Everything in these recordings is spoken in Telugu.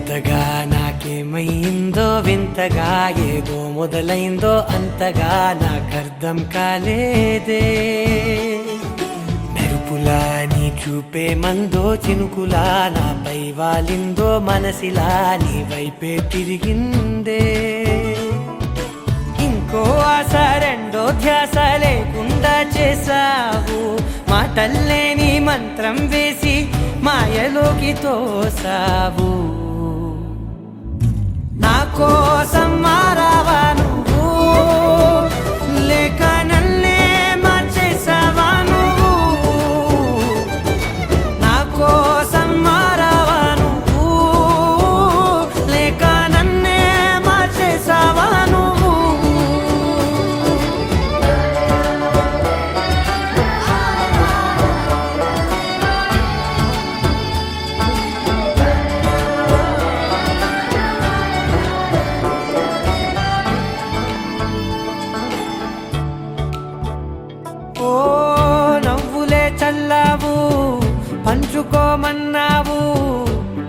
కొత్తగా నాకేమైందో వింతగా ఏదో మొదలైందో అంతగా నాకర్థం కాలేదే మెరుపులా నీ చూపే మందో చినుకులా నాపై వాలిందో మనసిలా నీ వైపే తిరిగిందే ఇంకో ఆశ రెండో ధ్యాస లేకుండా చేసావు మాటల్లే నీ మంత్రం వేసి మాయలోకి తోసావు నా కోసం మారావా నువ్వు లేక నన్నే మార్చేసావా నువ్వు నా కోసం మారావా నువ్వు లేక నన్నే మార్చేసావా నువ్వు చల్లావు పంచుకోమన్నావు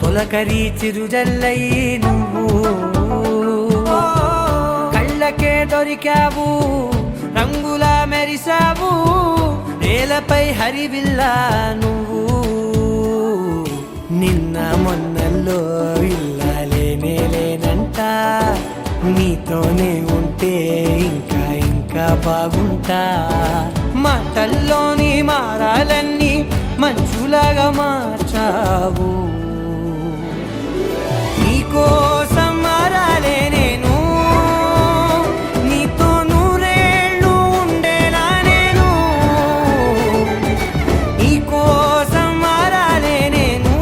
తొలకరి చిరుజల్లై నువ్వు కళ్ళకే దొరికావు రంగులా మెరిసావు నేలపై హరివిల్లా నువ్వు నిన్న మొన్నల్లో ఇల్లాలేనే లేనంట నీతోనే ఉంటే ఇంకా ఇంకా బాగుంటా మాటల్లోని మారాలన్నీ మంచులాగా మార్చావు నీకోసం మారాలే నేను నీతో నూరేళ్ళు ఉండేలా నేను నీకోసం మారాలే నేను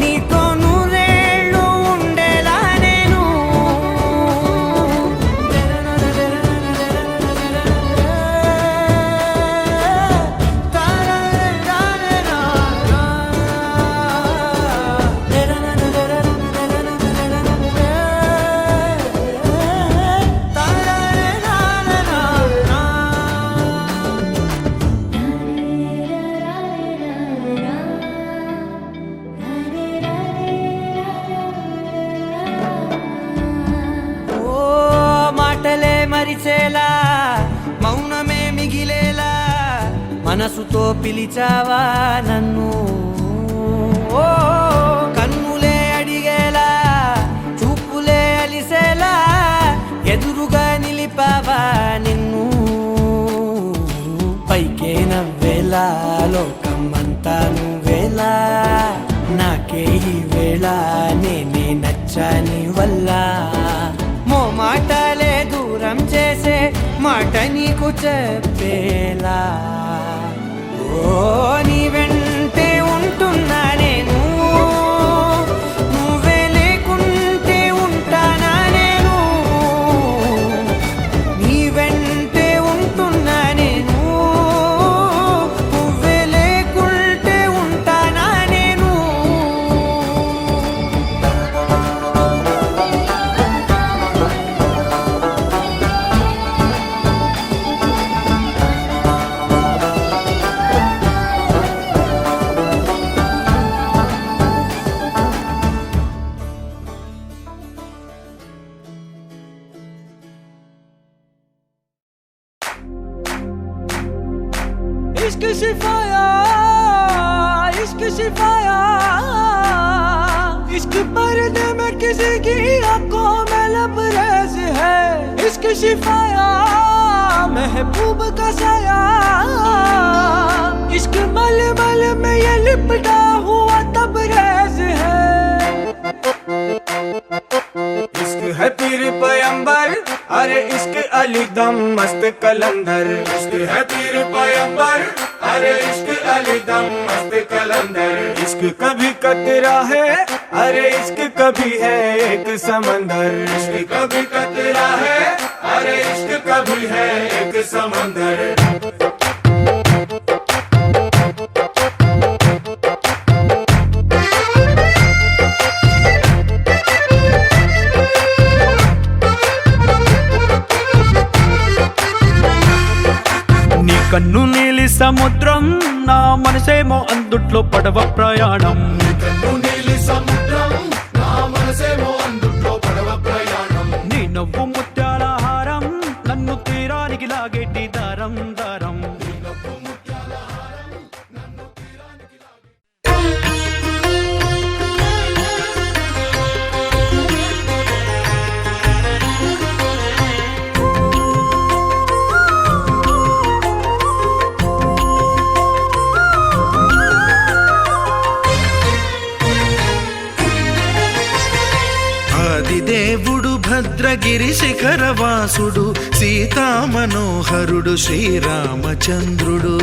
నీతో నూరేళ్ళు ఉండేలా నేను మాటలే మరిచేలా మౌనమే మిగిలేలా మనసుతో పిలిచావా నన్ను ఓ కన్నులే అడిగేలా చూపులే అలిసేలా ఎదురుగా నిలిపావా నిన్ను పైకే నవ్వేలా లోకం అంతా నువ్వేలా నాకే ఈ వేళ నేనే నచ్చాని వల్ల మాటలే దూరం చేసే మాట నీకు చెప్పేలా ఓ నీ వెంటే ఉంటున్నా నేను నువ్వే లేకుంటే ఉంటానా నేను నీ వెంటే ఉంటున్నా నేను నువ్వే లేకుంటే ఉంటానా నేను इश्क सिफाया इश्क सिफाया इश्क पर्दे में किसी की आंखों में लबरेज है इश्क सिफाया महबूब का साया इश्क मलमल में ये लिपटा हुआ तबरेज है इश्क है पीर पैगंबर अरे इश्क अली दम मस्त कलंदर इश्क है पीर पैगंबर अरे इश्क अली दम मस्त कलंदर इश्क कभी कतरा है अरे इश्क कभी है एक समंदर इश्क कभी कतरा है अरे इश्क कभी है एक समंदर కన్ను నీలి సముద్రం నా మనసేమో అందుట్లో పడవ ప్రయాణం కన్ను నీలి సముద్రం ఆదిదేవుడు భద్రగిరి శిఖరవాసుడు సీతామనోహరుడు శ్రీరామచంద్రుడు.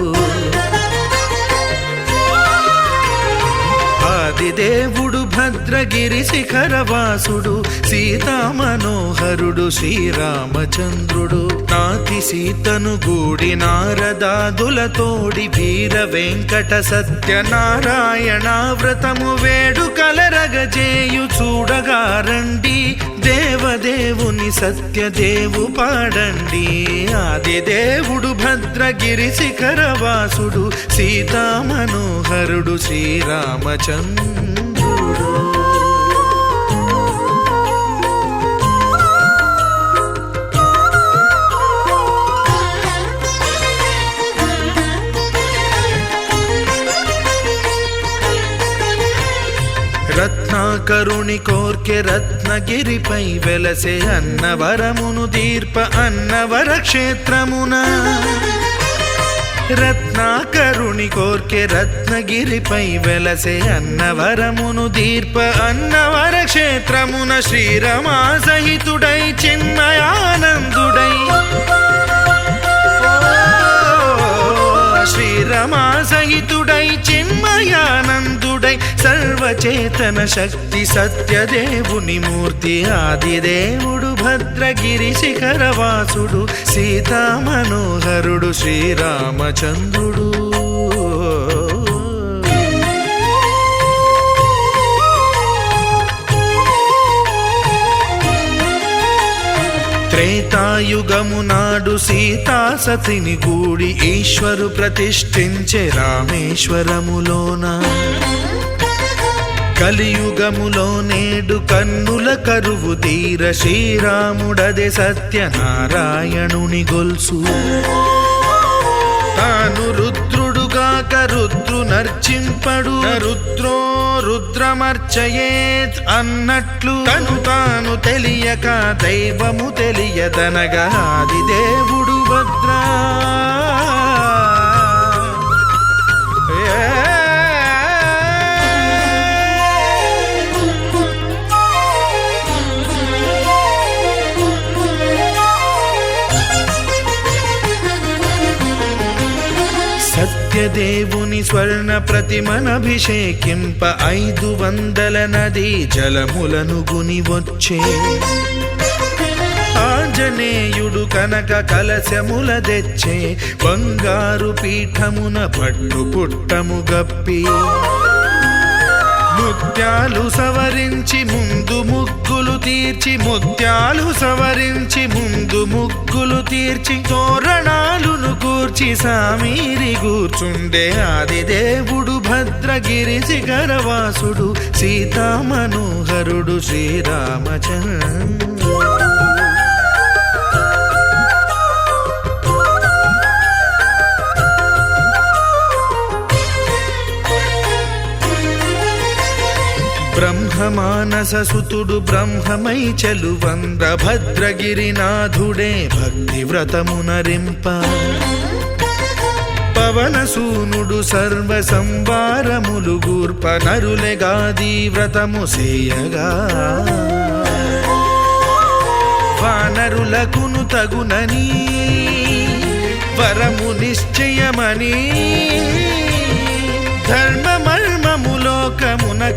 ఆదిదేవుడు భద్రగిరి శిఖరవాసుడు సీతామనోహరుడు శ్రీరామచంద్రుడు. నాతి సీతను గూడి నారదాదులతోడి వీర వెంకట సత్యనారాయణ వ్రతము వేడుకలరగజేయు చూడగారండి. దేవదేవుని సత్యదేవు పాడండి. ఆదిదేవుడు భద్రగిరి శిఖరవాసుడు సీతామనోహరుడు శ్రీరామచంద్రుడు. రత్నాకరుని కోర్కె రత్నగిరిపై వెలసే అన్నవరమును దీర్ప అన్నవర క్షేత్రమున. రత్నాకరుని కోర్కె రత్నగిరిపై వెలసే అన్నవరమును దీర్ప అన్నవర క్షేత్రమున. శ్రీరమా సహితుడై చిన్మయానందుడై శ్రీరమా సహితుడై చిన్మయానందుడై సర్వచేతన శక్తి సత్యదేవుని మూర్తి. ఆదిదేవుడు భద్రగిరి శిఖరవాసుడు సీతామనోహరుడు శ్రీరామచంద్రుడు. త్రేతాయుగము నాడు సీతా సతిని గూడి ఈశ్వరు ప్రతిష్ఠించే రామేశ్వరములోన. కలియుగములో నేడు కన్నుల కరువు తీర శ్రీరాముడదే సత్యనారాయణుని గొల్సు. తాను రుద్రుడుగాక రుద్రు నర్చింపడు రుద్రో రుద్రమర్చయేత్ అన్నట్లు తను తాను తెలియక దైవము తెలియదనగా ఆదిదేవుడు భద్రా. సత్యదేవుని స్వర్ణ ప్రతిమనభిషేకింప 500 నదీ జలములను గుని వచ్చే. ఆంజనేయుడు కనక కలశముల తెచ్చే బంగారు పీఠమున పట్టు పుట్టము గప్పి. ముత్యాలు సవరించి ముందు ముగ్గులు తీర్చి ముత్యాలు సవరించి ముందు ముగ్గులు తీర్చి తోరణాలును కూర్చి సామీరి కూర్చుండే. ఆదిదేవుడు భద్రగిరి శిఖరవాసుడు సీతామనోహరుడు శ్రీరామచంద్రుడు. బ్రహ్మమానస సుతుడు బ్రహ్మమై చెలువంద్ర భద్రగిరినాథుడే భక్తి వ్రతమునరింప. పవనసూనుడు సర్వ సంవారములు గూర్ప నరులెగాది వ్రతము సేయగా. వానరులకును తగునని వరము నిశ్చయమని ధర్మమర్మములోకమున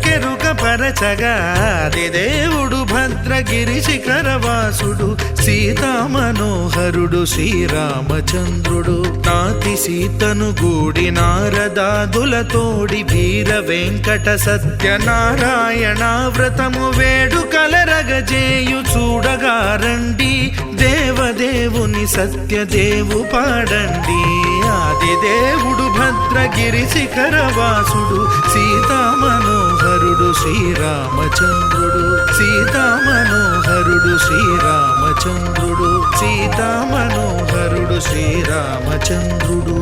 కెరుక పరచగా. ఆదిదేవుడు భద్రగిరి శిఖరవాసుడు సీతామనోహరుడు శ్రీరామచంద్రుడు. నాతి సీతను గూడి నారదాదులతోడి వీర వెంకట సత్యనారాయణ వ్రతము వేడుకలరగజేయు చూడగారండి. దేవదేవుని సత్యదేవు పాడండి. ఆదిదేవుడు భద్రగిరి శిఖరవాసుడు సీతామనోహరుడు శ్రీరామచంద్రుడు. సీతామనోహరుడు శ్రీరామచంద్రుడు. సీతామనోహరుడు శ్రీరామచంద్రుడు.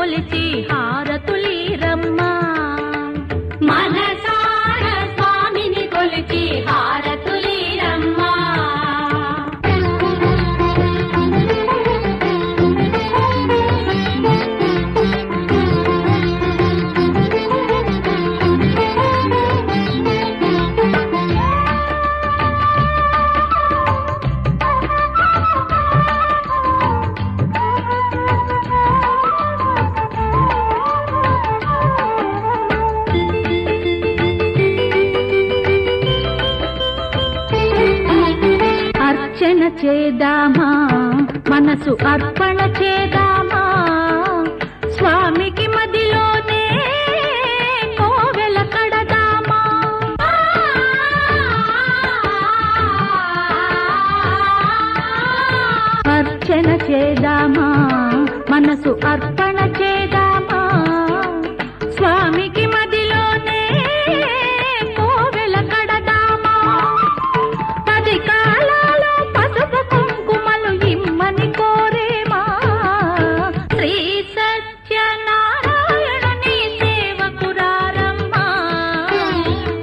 కొలిచి హారతులీరమ్మా మనసార స్వామిని కొలిచి హారతులీరమ్మా అర్చన చేద్దామా మనసు అర్పణ చేద్దామా స్వామికి మదిలోనే కోవెల కడదామా అర్చన చేద్దామా మనసు అర్పణ చేద్దామా స్వామికి మదిలోనే కోవెల కడదామా పది కాలాలో పసుపు కుంకుమలు ఇమ్మని కోరేమా శ్రీ సత్యనారాయణుని సేవకురారమ్మా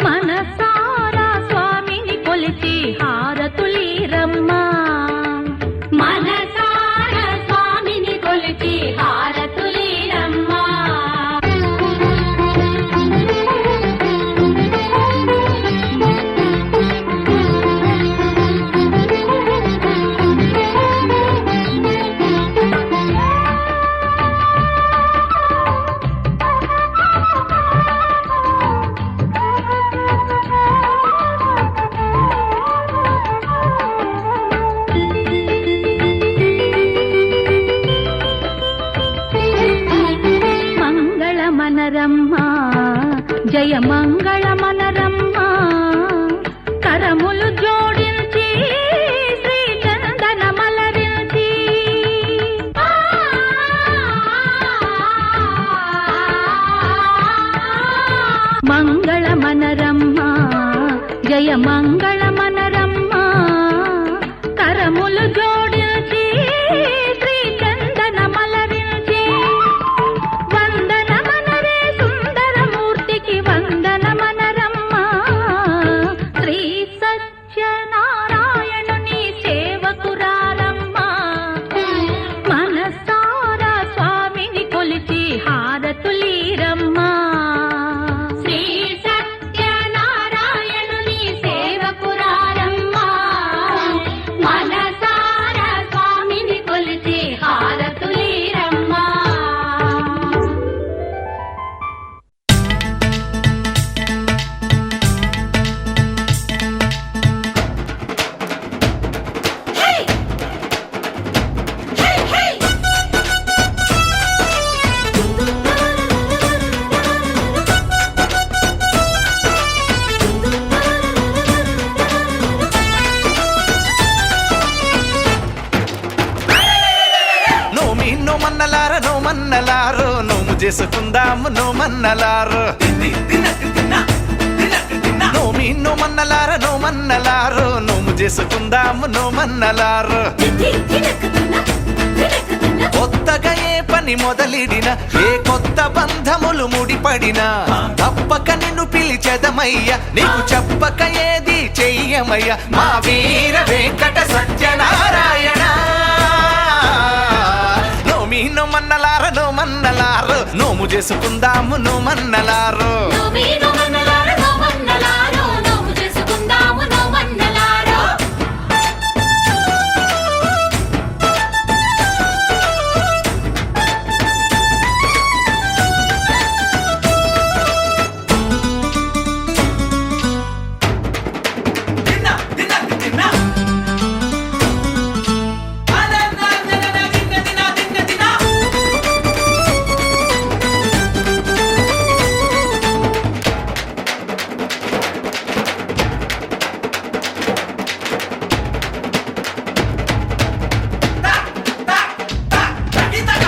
మనసారా స్వామిని కొలిచి హారతులీరమ్మా మనసారా స్వామిని కొలిచి హారతులీరమ్మా మంగళమనరమ్మా జయ మంగళమనరమ్మా కరములు జోడించి శ్రీ చందనమలరించి మంగళమనరమ్మా జయ మంగళమనరమ్మా కరములు జోడించి శ్రీ చందనమలరించి వందనమనరే సుందరమూర్తికి వందనమనరమ్మా శ్రీ సత్యనారాయణుని సేవకురారమ్మా మనసారా స్వామిని కొలిచి హారతులీరమ్మా శ్రీ సత్యనారాయణుని సేవకురారమ్మా మనసారా స్వామిని కొలిచి హారతులీరమ్మా నోమన్నలారో నోము చేసుకుందాము నోమన్నలారో నోమన్నలారో నోము చేసుకుందాము నోమన్నలారో కొత్తగా ఏ పని మొదలిడిన ఏ కొత్త బంధములు ముడిపడినా తప్పక నిన్ను పిలిచెదమయ్య నీకు చెప్పక ఏది చెయ్యమయ్య మా వీర వెంకట సత్యనారాయణ నోమన్నలారో నోము చేసుకుందాము నోమన్నలారో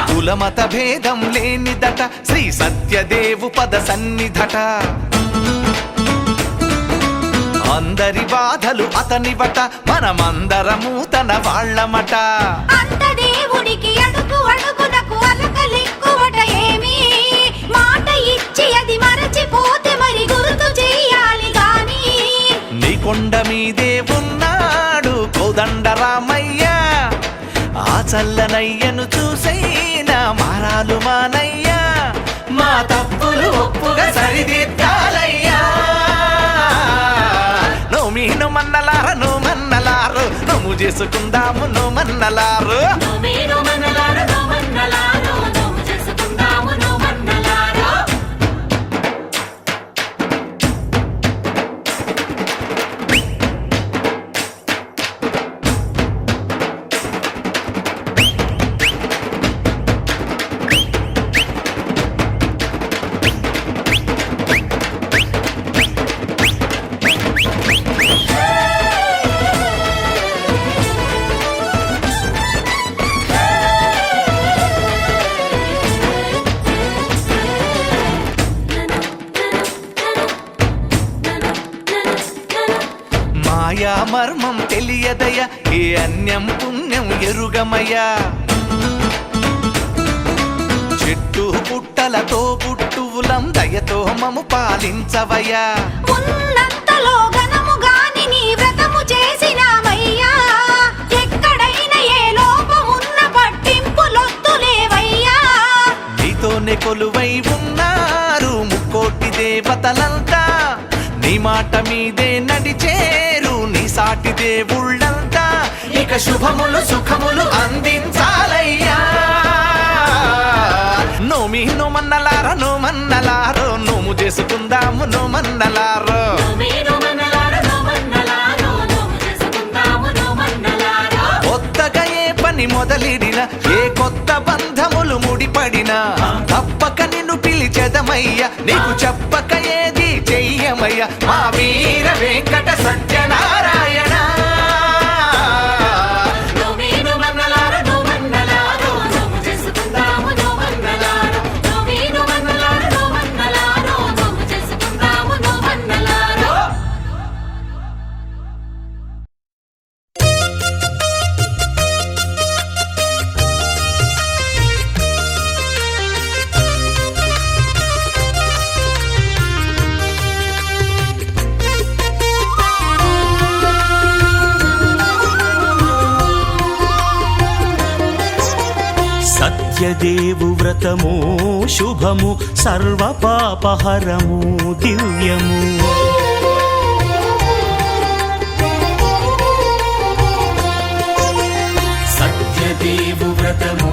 కులమత భేదం లేనిదట శ్రీ సత్యదేవు పద సన్నిధట అందరి బాధలు అతనివట మనమందరము తన వాళ్ళమట అంత దేవునికి అడుగు అడుగునకు అలకలిక్కువట ఏ మానయ్యా మా తప్పులు ఒప్పుగా సరిదిద్దాలయ్యా నోమీను మన్నలార నో మన్నలారు నోము చేసుకుందాము నో మన్నలారు మాయా మర్మం తెలియదయ్యా ఏ అన్యం పుణ్యం ఎరుగమయ్యా చెట్టు పుట్టలతో పుట్టువులం దయతో మము పాలించవయ్యా ఉన్నంతలో ఘనము గాని నీ వ్రతము చేసినామయ్యా ఎక్కడైనా ఏ లోపమున్న పట్టింపులొద్దులేవయ్యా నీతోనే కొలువై ఉన్నారు ముక్కోటి దేవతలంతా నీ మాట మీదే నడిచేరు నీ సాటి దేవుళ్ళంతా ఇక శుభములు సుఖములు అందించాలయ్యా నోమి నోమన్నలార నోమన్నలారో నోము చేసుకుందాము నోమన్నలారో కొత్తగా ఏ పని మొదలిడిన ఏ కొత్త బంధములు ముడిపడినా తప్పక నిన్ను పిలిచెదమయ్యా నీకు చెప్పక ఏది చెయ్యమయ్యా మా వీర వెంకట సత్యనారాయణ సత్యదేవు వ్రతము శుభము సర్వ పాపహరము దివ్యము సత్యదేవు వ్రతము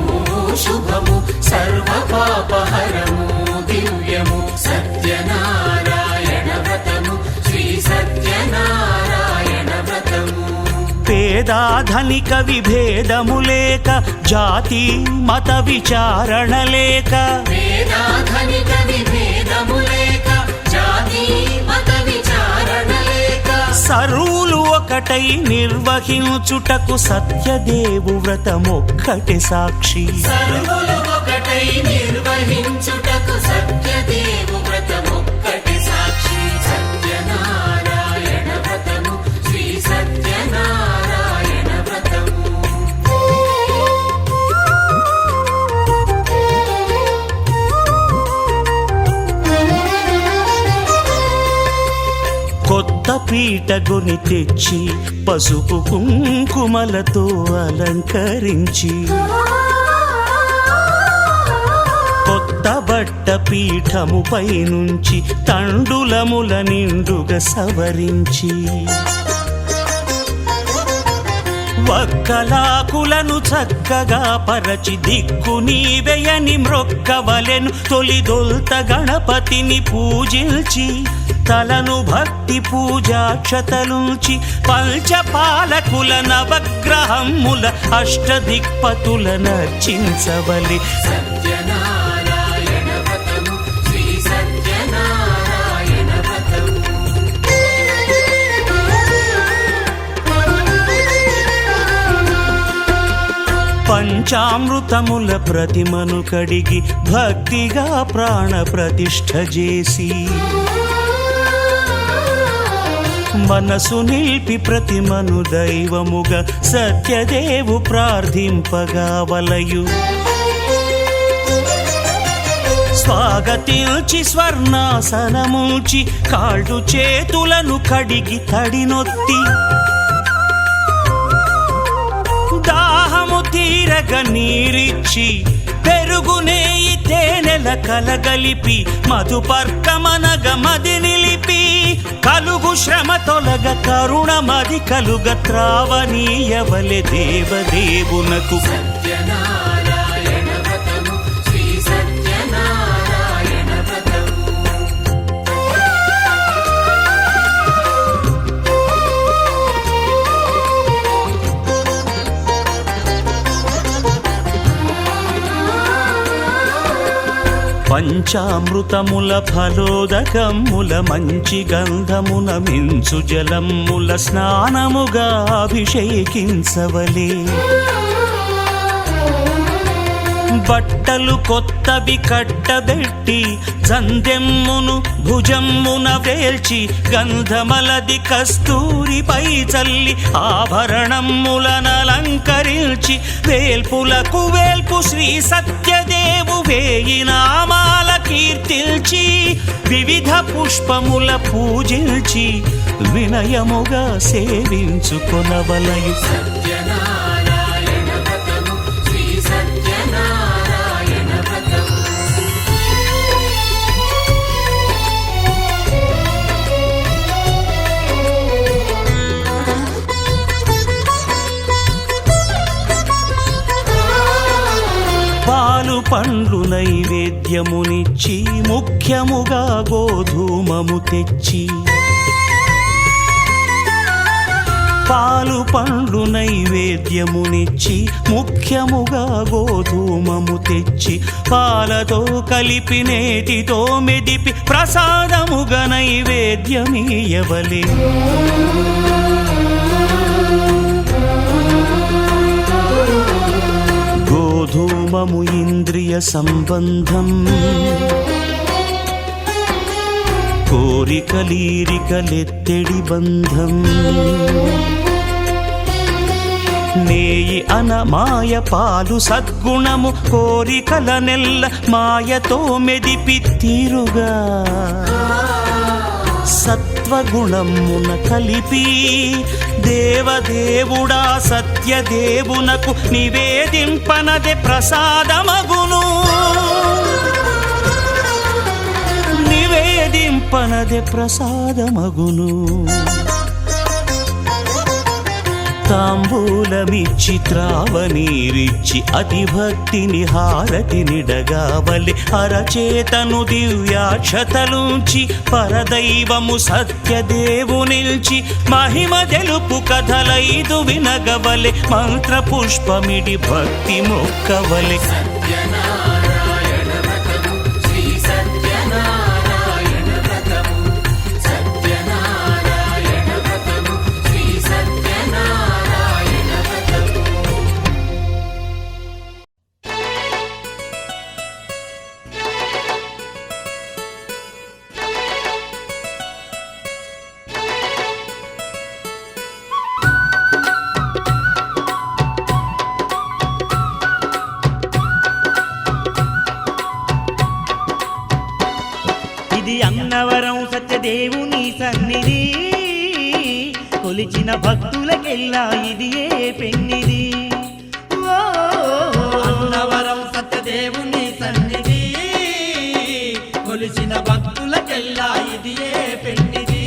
శుభము సర్వ పాపహరము దివ్యము సత్యనారాయణ వ్రతము శ్రీ సత్యనారాయణ వ్రతము పేదాధనిక విభేదము లేక జాతి మత విచారణ లేక వేదాధనిక విభేదము లేక జాతి మత విచారణ లేక సర్వులు ఒకటై నిర్వహించుటకు సత్యదేవు వ్రతమొక్కటి సాక్షి సర్వులు ఒకటై నిర్వహించుటకు సత్యదేవు వ్రతమొక్కటి సాక్షి సత్యనారాయణ వ్రతము శ్రీ సత్యనారాయణ వ్రతము కొత్త పీటగుని తెచ్చి పసుపు కుంకుమలతో అలంకరించి కొత్త బట్ట పీఠముపై నుంచి తండులముల నిండుగా సవరించి వక్కలాకులను చక్కగా పరచి దిక్కు నీవెయని మ్రొక్కవలెను తొలిదొల్త గణపతిని పూజించి తలను భక్తి పూజాక్షతలుంచి పంచపాలకుల నవగ్రహముల అష్టదిక్పతుల నర్చించవలి సత్యనారాయణ వ్రతము శ్రీ సత్యనారాయణ వ్రతము పంచామృతముల ప్రతిమను కడిగి భక్తిగా ప్రాణ ప్రతిష్ఠ చేసి మనసు నిలిపి ప్రతిమను దైవముగా సత్యదేవు ప్రార్థింపగా వలయు స్వాగతించి స్వర్ణాసనముంచి కాళ్ళు చేతులను కడిగి తడినొత్తి దాహము తీరగ నీరిచ్చి పెరుగు నెయ్యి కలగలిపి మధుపర్కమనగ మది నిలిపి కలుగు శ్రమ తొలగ కరుణమది కలుగ త్రావనీయవలె దేవదేవునకు సత్యనారాయణ వ్రతము శ్రీ సత్యనారాయణ వ్రతము పంచామృతముల ఫలోదకముల మంచి గంధమున మించు జలముల స్నానముగా అభిషేకించవలే బట్టలు కొత్తవి కట్టబెట్టి జందెమ్మును భుజమ్మున వేల్చి గంధమలది కస్తూరిపై చల్లి ఆభరణములనలంకరించి వేల్పులకు వేల్పు శ్రీ సత్యదేవు వేయి నామాల కీర్తిల్చి వివిధ పుష్పముల పూజించి వినయముగా సేవించుకొనవలయు సత్యనారాయణ వ్రతము శ్రీ సత్యనారాయణ వ్రతము పాలు పండ్లు నైవేద్యమునిచ్చి ముఖ్యముగా గోధూమము తెచ్చి పాలు పండ్లు నైవేద్యమునిచ్చి ముఖ్యముగా గోధూమము తెచ్చి పాలతో కలిపి నేతితో మెదిపి ప్రసాదముగా నైవేద్యమీయవలే గోధూమము ఇంద్రియ సంబంధం కోరికలీరికలెత్తెడి బంధం నేయి అనమాయ పాలు సద్గుణము కోరికల నెల్ల మాయతో మెదిపి తీరుగా సత్వగుణమున కలిపి దేవదేవుడా సత్యదేవునకు నివేదింపనదే ప్రసాదమగును నివేదింపనదే ప్రసాదమగును తాంబూలమిచ్చి త్రావనీరిచ్చి అతి భక్తిని హారతినిడగావలి అరచేతను దివ్యాక్షతలుంచి పరదైవము సత్యదేవు నిల్చి మహిమ తెలుపు కథలైదు వినగవలె మంత్ర పుష్పమిడి భక్తి మొక్కవలె సత్యనారాయణ వ్రతము శ్రీ సత్యనారాయణ వ్రతము సత్యనారాయణ వ్రతము శ్రీ సత్యనారాయణ వ్రతము ఇది అన్నవరం సత్యదేవుని సన్నిధి కొలిచిన భక్తులకెల్లా ఇది ఏ పెన్నిది ఓ అన్నవరం సత్యదేవుని సన్నిధి కొలిసిన భక్తులకెల్లా ఇది ఏ పెన్నిది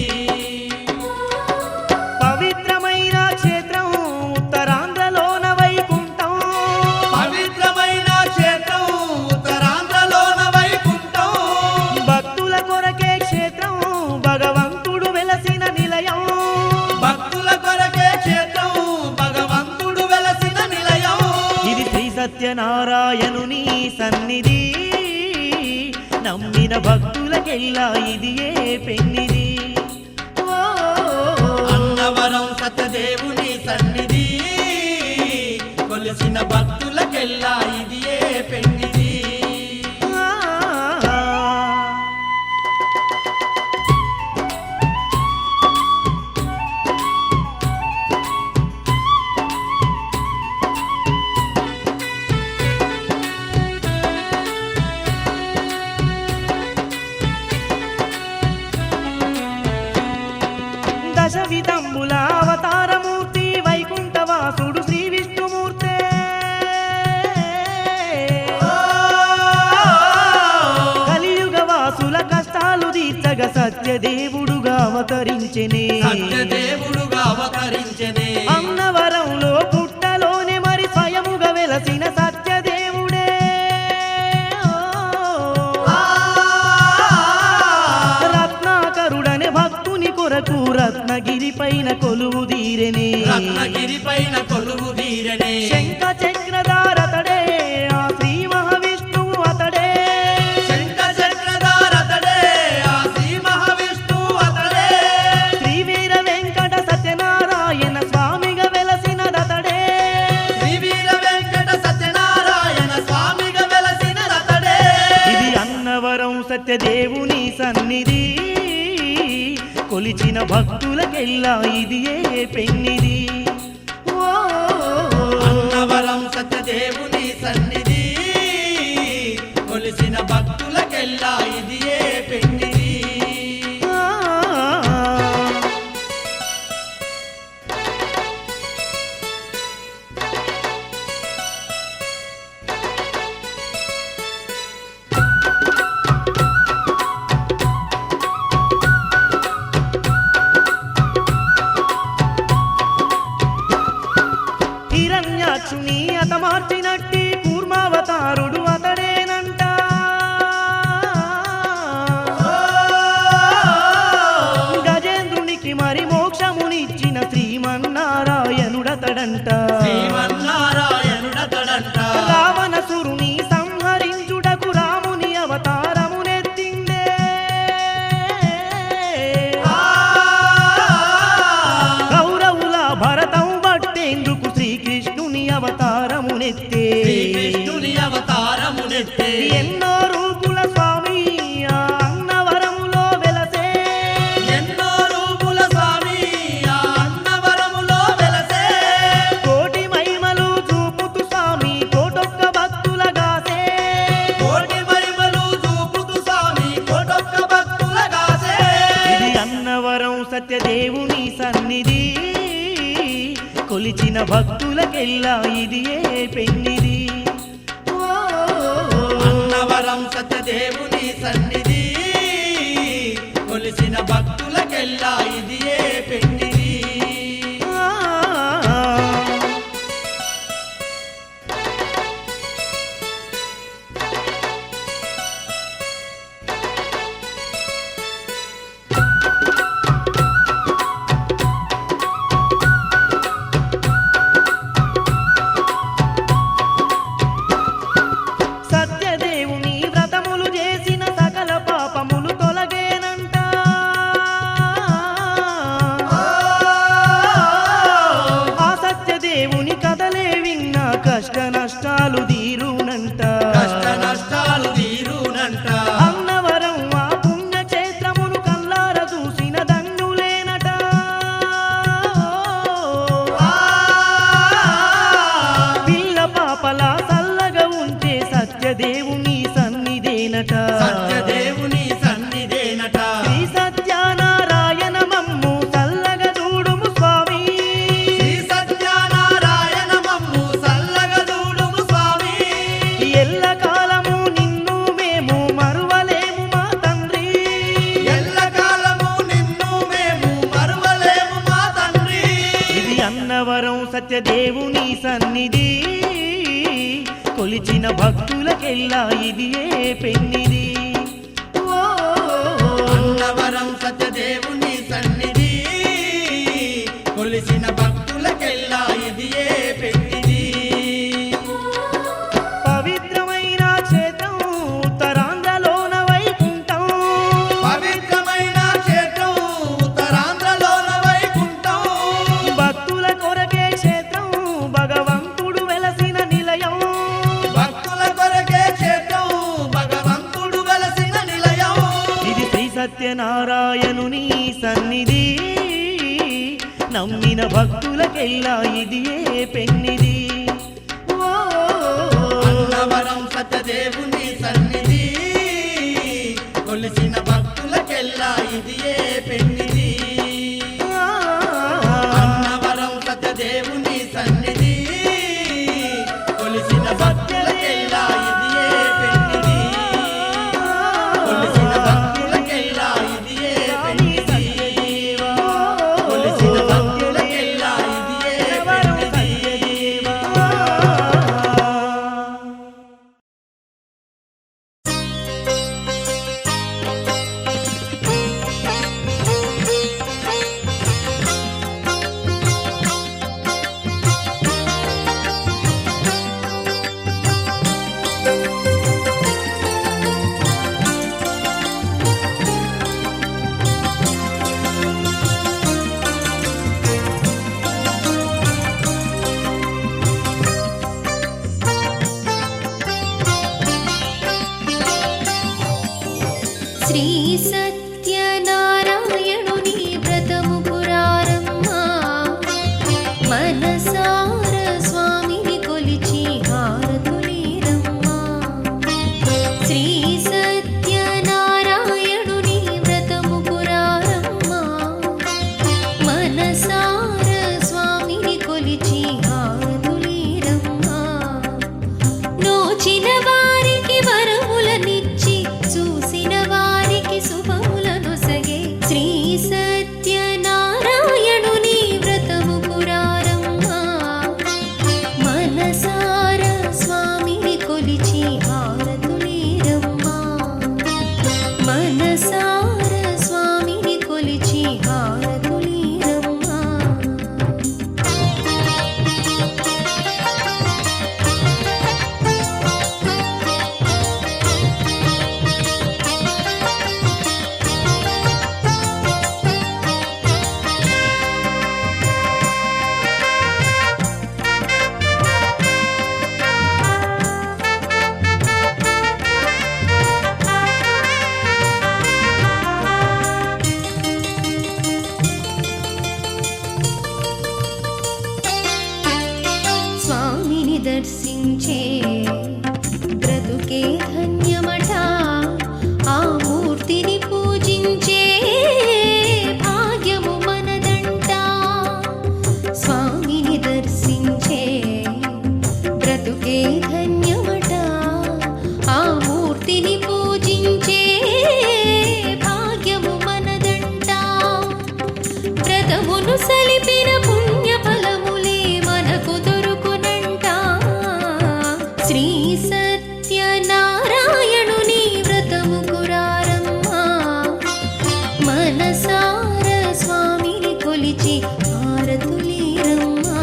పవిత్రమైన క్షేత్రం ఉత్తరాంధ్రలోన వైకుంఠం పవిత్రమైన క్షేత్రం ఉత్తరాంధ్రలోన వైకుంఠం భక్తుల కొరకే క్షేత్రం భగవంతుడు వెలసిన నిలయం భక్తుల కొరకే క్షేత్రం భగవంతుడు వెలసిన నిలయం ఇది శ్రీ సత్యనారాయణుని సన్నిధి నమ్మిన భక్తులకెల్లా ఇది ఏ పెన్నిది ఓ అన్నవరం సత్యదేవుని సన్నిధి కొలిసిన భక్తులకెల్లా ఇది ఏ పెన్నిది దశ విధంబుల అవతారమూర్తి వైకుంఠవాసుడు శ్రీ విష్ణుమూర్తే సత్యదేవుడుగా అవతరించెనే సత్యదేవుడుగా అవతరించెనే అన్నవరంలో పుట్టలోనే మరి స్వయముగా వెలసిన సత్యదేవుడే రత్నాకరుడనే భక్తుని కొరకు రత్నగిరి పైన కొలువు తీరెనే రత్నగిరి పైన కొలువు తీరనే శంఖ చక్రధారతడే ఆ శ్రీ మహావిష్ణువు అతడే శంఖ చక్రధారతడే ఆ శ్రీ మహావిష్ణువు అతడే శ్రీ వీర వెంకట సత్యనారాయణ స్వామిగా వెలసినదతడే శ్రీ వీర వెంకట సత్యనారాయణ స్వామిగా వెలసినదతడే ఇది అన్నవరం సత్యదేవుని సన్నిధి కొలిచిన భక్తులకెల్లా ఇది ఏ పెన్నిది ఓ అన్నవరం సత్యదేవుని సన్నిధి కొలిసిన భక్తులకెల్లా ఇది ఏ పెన్నిది ఆ. హిరణ్యాక్షుని అతమార్చినట్టి కూర్మావతారుడు అతడేనంట గజేంద్రునికి మరి మోక్షమునిచ్చిన శ్రీమన్నారాయణుడతడంట శ్రీమన్నారాయణుడతడంట రావణసురుని సంహరించుటకు రాముని అవతారమునెత్తిందే కౌరవుల భరతం బట్టేందుకు శ్రీకృష్ణుని అవతారమునెత్తే శ్రీకృష్ణుని అవతారమునెత్తే ఎన్నో రూపుల స్వామి ఆ అన్నవరములో వెలసే ఎన్నో రూపుల స్వామి ఆ అన్నవరములో వెలసే కోటి మహిమలు చూపుతూ స్వామి కోటొక్క భక్తులగాసే కోటి మహిమలు చూపుతూ స్వామి కోటొక్క భక్తులగాసే ఇది అన్నవరం సత్యదేవుని సన్నిధి కొలిచిన భక్తులకెల్లా ఇది ఏ పెన్నిది ఓ అన్నవరం సత్యదేవుని సన్నిధి కొలిసిన భక్తులకెల్లా ఇది ఏ పెన్నిది ఆ. సత్యదేవుని వ్రతములు చేసిన సకల పాపములు తొలగేనంట ఆ సత్యదేవుని కథలే విన్న కష్ట నష్టాలు తీరునంట కష్ట నష్టాలు తీరునంట అన్నవరం ఆ పుణ్యక్షేత్రమును కల్లార చూసిన ధన్యులేనట పిల్ల పాపల చల్లగా ఉంటే సత్యదేవుని సన్నిధేనట సత్యదేవుని సన్నిధేనట శ్రీ సత్యనారాయణ మమ్ము చల్లగా చూడుము స్వామి శ్రీ సత్యనారాయణ మమ్ము సల్లగా చూడుము స్వామి ఎల్ల కాలము నిన్ను మేము మరువలేము మా తండ్రి ఎల్లకాలము నిన్ను మేము మరువలేము మా తండ్రి ఇది అన్నవరం సత్యదేవుని సన్నిధి కొలిచిన భక్తులకెల్లా ఇది ఏ పెన్నిది ఓ అన్నవరం సత్యదేవుని సన్నిధి కొలిసిన భక్తులకెల్లా ఇది ఏ పెన్నిది పవిత్రమైన క్షేత్రం ఉత్తరాంధ్రలోన వైకుంఠం పవిత్రమైన క్షేత్రం ఉత్తరాంధ్రలోన వైకుంఠం భక్తుల కొరకే క్షేత్రం భగవంతుడు వెలసిన నిలయం భక్తుల కొరకే క్షేత్రం భగవంతుడు వెలసిన నిలయం ఇది శ్రీ సత్యనారాయణుని సన్నిధి నమ్మిన భక్తులకెల్లా ఇది ఏ పెన్నిది ఓ అన్నవరం సత్యదేవుని సన్నిధి కొలిసిన భక్తులకెల్లా ఇది ఏ పెన్నిది ఆ. అన్నవరం సత్యదేవుని సన్నిధి కొలిసిన భక్తులకెల్లా ఇది ఏ పెన్నిది కొలిసిన భక్తులకెల్లా ఇది ఏ శ్రీ సత్యనారాయణుని వ్రతము పురారమ్మా మనసార స్వామిని కొలిచి హారతులీరమ్మా శ్రీ సత్యనారాయణుని వ్రతము పురారమ్మా మనసార స్వామిని కొలిచి హారతులీరమ్మా నోచిన వారికి వరములనిచ్చి చూసిన వారికి శుభములనొసగే శ్రీ సత్యనారాయణుని వ్రతము పురారమ్మా మనసార స్వామిని కొలిచి హారతులీరమ్మా మనసార స్వామిని కొలిచి హారతులీరమ్మా స్వామిని దర్శించే బ్రతుకే ధన్యమట ఆ మూర్తిని పూజించే భాగ్యము మనదంట స్వామిని దర్శించే బ్రతుకే ధన్యమట ఆ మూర్తిని పూజించే భాగ్యము మనదంట వ్రతమును సలిపిన పుణ్య ఫలములే మనకు దొరుకునంట శ్రీ సత్యనారాయణుని వ్రతము పురారమ్మా మనసార స్వామిని కొలిచి హారతులీరమ్మా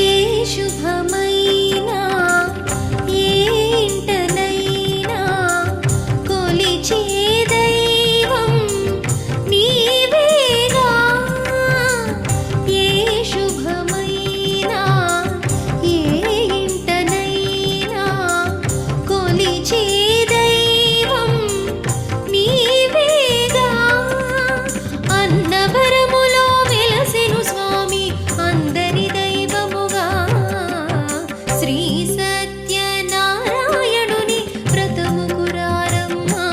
ఏ శుభమైనా ఏ ఇంటనైనా కొలిచే దైవం నీవేగా ఏ శుభమైనా ఏ ఇంటనైనా కొలిచే దైవం నీవేగా అన్నవరములో వెలసెను స్వామి అందరి దైవముగా శ్రీ సత్యనారాయణుని వ్రతము పురారమ్మా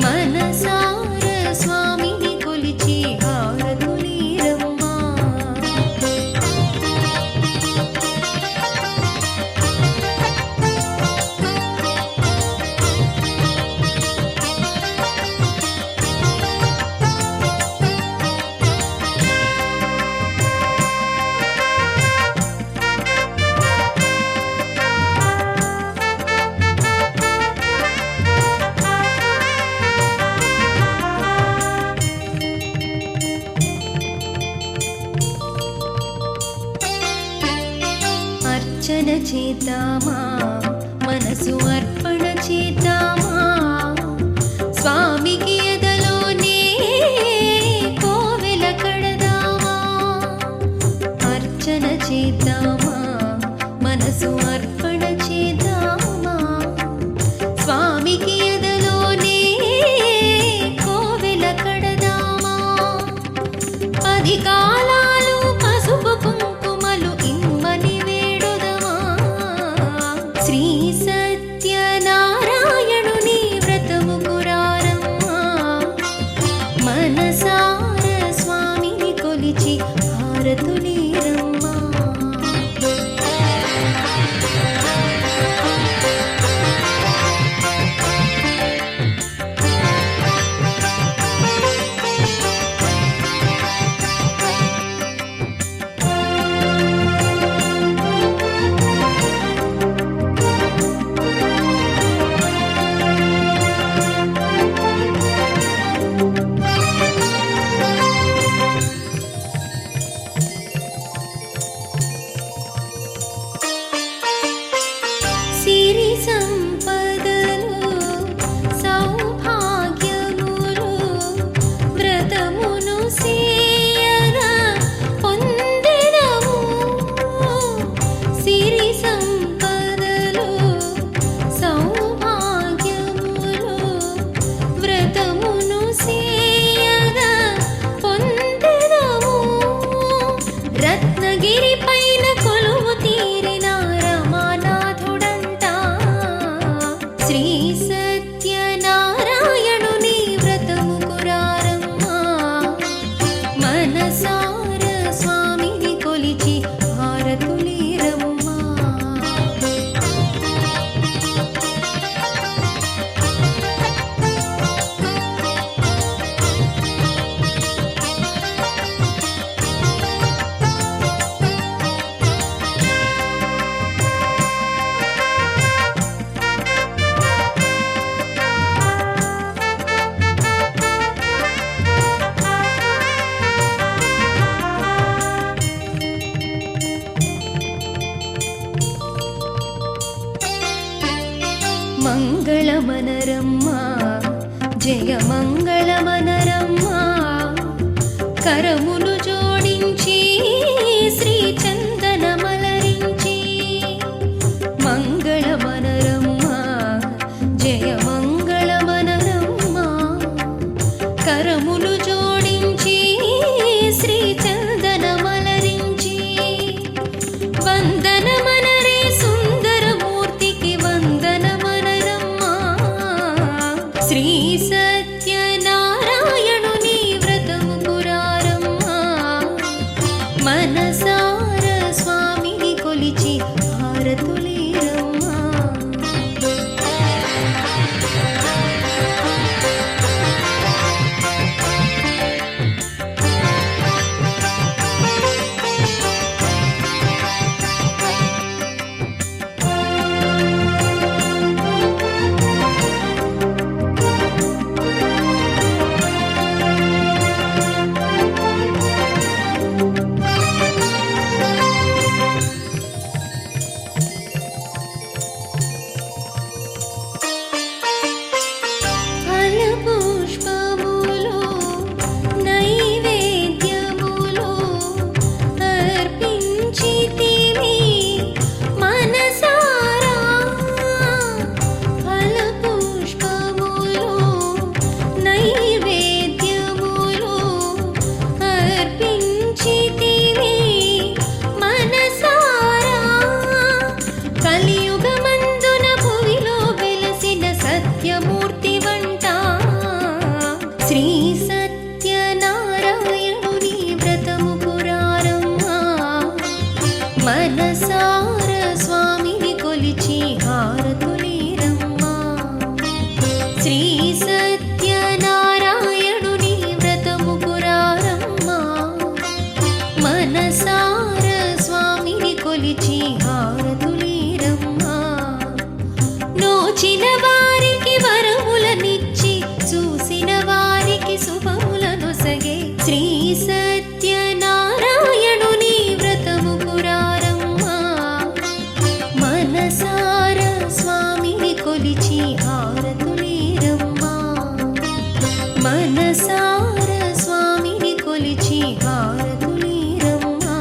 మనసార స్వామిని కొలిచి హారతులీరమ్మా అర్చన చేద్దామా మనసు అర్పణ చేద్దామా స్వామికి ఎదలోనే కోవెల కడదామా అర్చన చేద్దామా మనసు అర్పణ చేద్దామా స్వామికి ఎదలోనే కోవెల కడదామా 10 కాలాలు పసుపు కుంకుమలు ఇమ్మని వేడుదమా శ్రీ సత్యనారాయణుని వ్రతము పురారమ్మా మనసార స్వామిని కొలిచి హారతులీరమ్మా మంగళమనరమ్మా జయమంగళమనరమ్మా కరములు జోడించి శ్రీ చందనమలరించి మంగళమనరమ్మా జయమంగళమనరమ్మా కరములు జోడించి శ్రీ చందనమలరించి వందనమనరే సుందరమూర్తికి వందనమనరమ్మా శ్రీ సత్యనారాయణుని వ్రతము పురారమ్మా మనసార స్వామిని కొలిచి హారతులీరమ్మా ఫలపుష్పములు నైవేద్యములు అర్పించితిమి మనసారా ఫలపుష్పములు నైవేద్యములు అర్పించితిమి మనసారా కలియుగమందున భువిలో వెలసిన సత్యమూర్తి వంట శ్రీ సత్యనారాయణుని వ్రతము పురారమ్మా మనసార స్వామిని కొలిచి హారతులీరమ్మా శ్రీ సత్యనారాయణుని వ్రతము పురారమ్మా మనసార స్వామిని కొలిచి హారతులీరమ్మా నోచిన వారికి వరములనిచ్చి చూసిన వారికి శుభములనొసగే శ్రీ సత్యనారాయణుని వ్రతము పురారమ్మా మనసార స్వామిని కొలిచి హారతులీరమ్మా మనసార స్వామిని కొలిచి హారతులీరమ్మా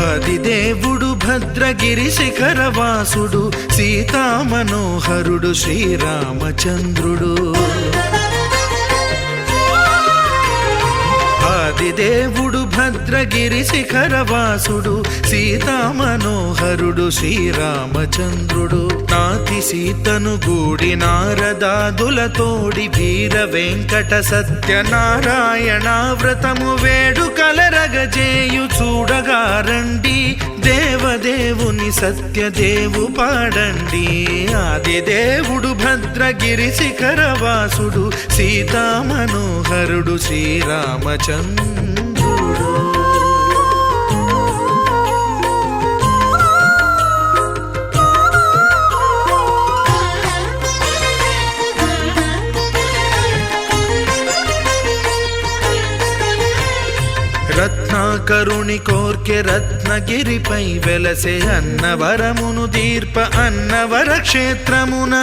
ఆదిదేవుడు భద్రగిరి శిఖరవాసుడు సీతామనోహరుడు శ్రీరామచంద్రుడు ఆదిదేవుడు భద్రగిరి శిఖరవాసుడు సీతామనోహరుడు శ్రీరామచంద్రుడు నాతి సీతను గూడి నారదాదులతోడి వీర వెంకట సత్యనారాయణ వ్రతము వేడుకలరగజేయు చూడగారండి దేవదేవుని సత్యదేవు పాడండి ఆదిదేవుడు భద్రగిరి శిఖరవాసుడు సీతామనోహరుడు శ్రీరామచంద్రుడు రత్నాకరుని కోర్కె రత్నగిరిపై వెలసే అన్నవరమును దీర్ప అన్నవర క్షేత్రమున